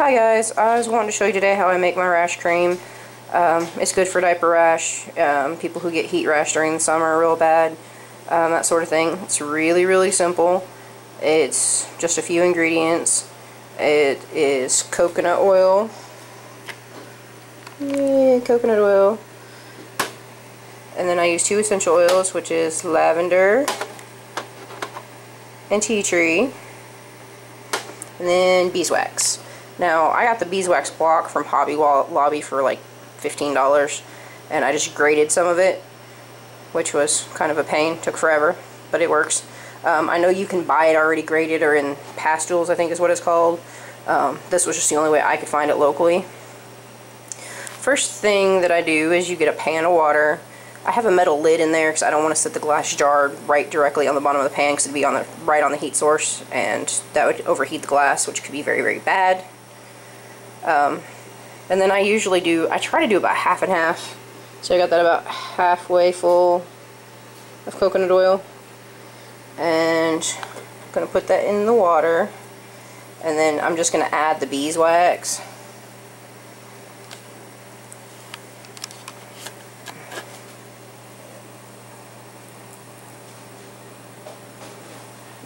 Hi guys, I was wanting to show you today how I make my rash cream. It's good for diaper rash, people who get heat rash during the summer real bad, that sort of thing. It's really simple. It's just a few ingredients. It is coconut oil. Coconut oil. And then I use 2 essential oils, which is lavender and tea tree. And then beeswax. Now, I got the beeswax block from Hobby Lobby for like $15, and I just grated some of it, which was kind of a pain. Took forever, but it works. I know you can buy it already grated or in pastules, I think is what it's called. This was just the only way I could find it locally. First thing that I do is you get a pan of water. I have a metal lid in there because I don't want to set the glass jar right directly on the bottom of the pan because it'd be right on the heat source, and that would overheat the glass, which could be very bad. And then I try to do about half and half. So I got that about halfway full of coconut oil. And I'm going to put that in the water. And then I'm just going to add the beeswax.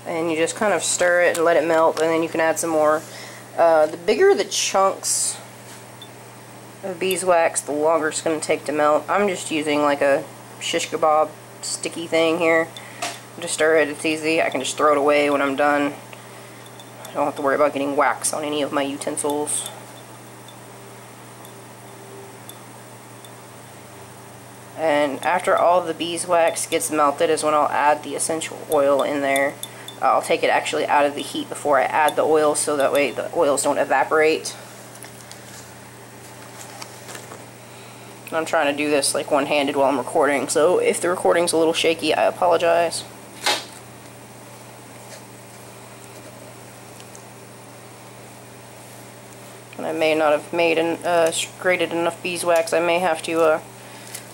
And you just kind of stir it and let it melt, and then you can add some more. The bigger the chunks of beeswax, the longer it's going to take to melt. I'm just using like a shish kebab sticky thing here. Just stir it, it's easy. I can just throw it away when I'm done. I don't have to worry about getting wax on any of my utensils. And after all the beeswax gets melted is when I'll add the essential oil in there. I'll take it actually out of the heat before I add the oil, so that way the oils don't evaporate. And I'm trying to do this like one-handed while I'm recording, so if the recording's a little shaky, I apologize. And I may not have grated enough beeswax. I may have to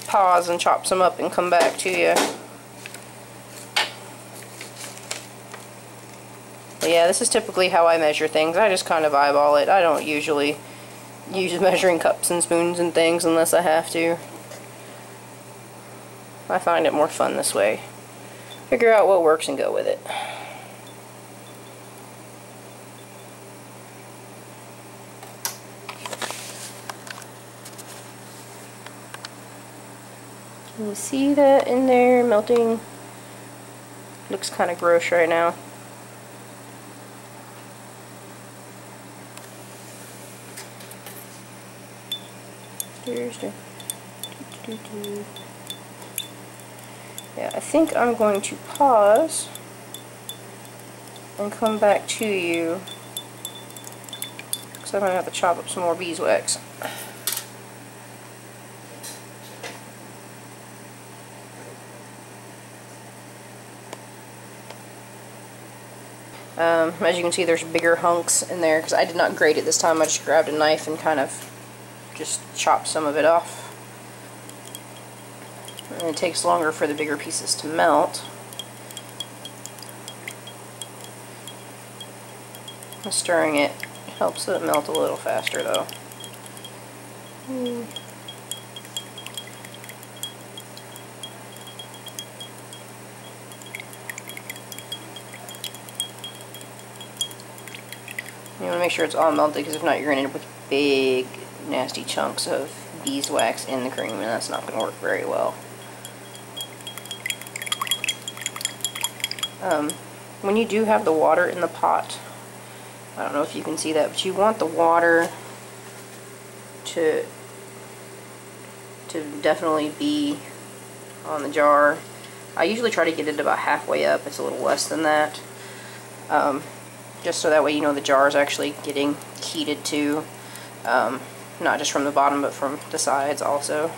pause and chop some up and come back to you. But yeah, this is typically how I measure things. I just kind of eyeball it. I don't usually use measuring cups and spoons and things unless I have to. I find it more fun this way. Figure out what works and go with it. Can you see that in there melting? Looks kind of gross right now. Yeah, I think I'm going to pause and come back to you because I'm going to have to chop up some more beeswax. As you can see, there's bigger hunks in there because I did not grate it this time. I just grabbed a knife and kind of just chop some of it off. And it takes longer for the bigger pieces to melt. And stirring it helps it melt a little faster though. You want to make sure it's all melted, because if not, you're going to end up with big, nasty chunks of beeswax in the cream, and that's not going to work very well. When you do have the water in the pot, I don't know if you can see that, but you want the water to definitely be on the jar. I usually try to get it about halfway up. It's a little less than that. Just so that way you know the jar is actually getting heated too. Not just from the bottom, but from the sides also.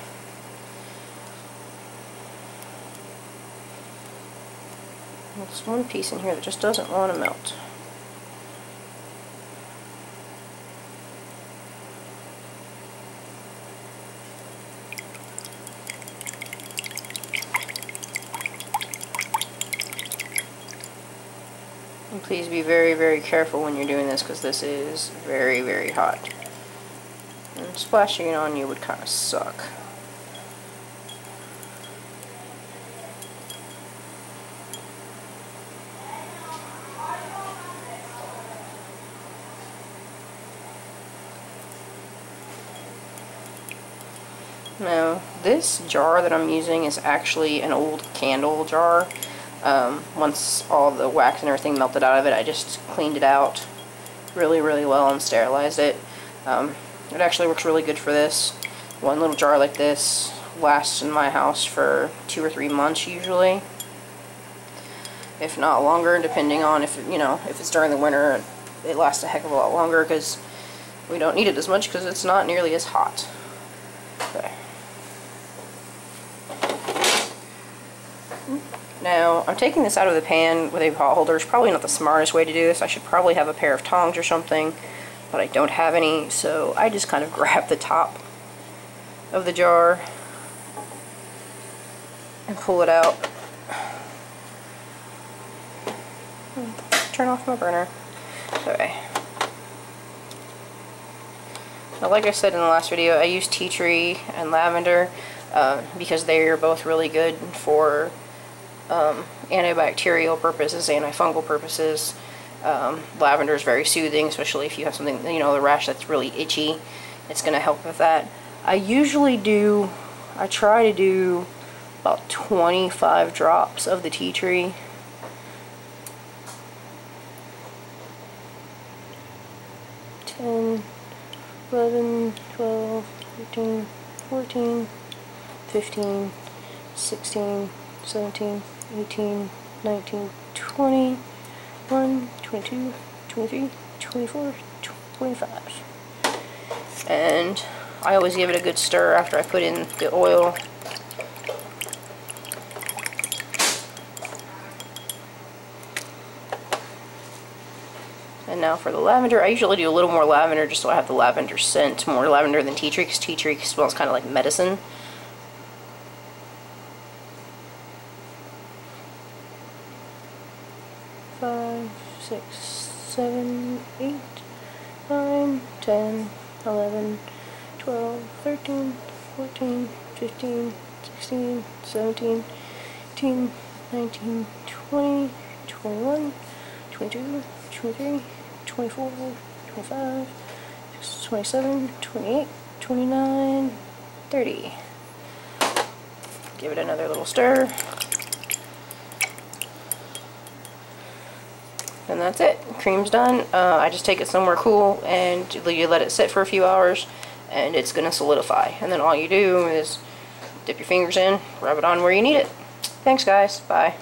There's one piece in here that just doesn't want to melt. And please be very, very careful when you're doing this, because this is very, very hot. And splashing it on you would kind of suck. Now, this jar that I'm using is actually an old candle jar. Once all the wax and everything melted out of it, I just cleaned it out really, really well and sterilized it. It actually works really good for this. One little jar like this lasts in my house for 2 or 3 months usually, if not longer, depending on if it's during the winter. It lasts a heck of a lot longer because we don't need it as much because it's not nearly as hot. Okay. Now, I'm taking this out of the pan with a pot holder. It's probably not the smartest way to do this. I should probably have a pair of tongs or something, but I don't have any, so I just kind of grab the top of the jar and pull it out. Turn off my burner. Okay. Now, like I said in the last video, I use tea tree and lavender because they are both really good for antibacterial purposes, antifungal purposes. Lavender is very soothing, especially if you have something, the rash that's really itchy. It's going to help with that. I try to do about 25 drops of the tea tree. Ten, 11, 12, 13, 14, 15, 16, 17, 18, 19, 20, 21, 22, 23, 24, 25. And I always give it a good stir after I put in the oil. And now for the lavender, I usually do a little more lavender just so I have the lavender scent, more lavender than tea tree, because tea tree smells kind of like medicine. Five, 6, 7, 8, 9, 10, 11, 12, 13, 14, 15, 16, 17, 18, 19, 20, 21, 22, 23, 24, 25, 27, 28, 29, 30. Give it another little stir. And that's it. Cream's done. I just take it somewhere cool and you let it sit for a few hours and it's going to solidify. And then all you do is dip your fingers in, rub it on where you need it. Thanks guys. Bye.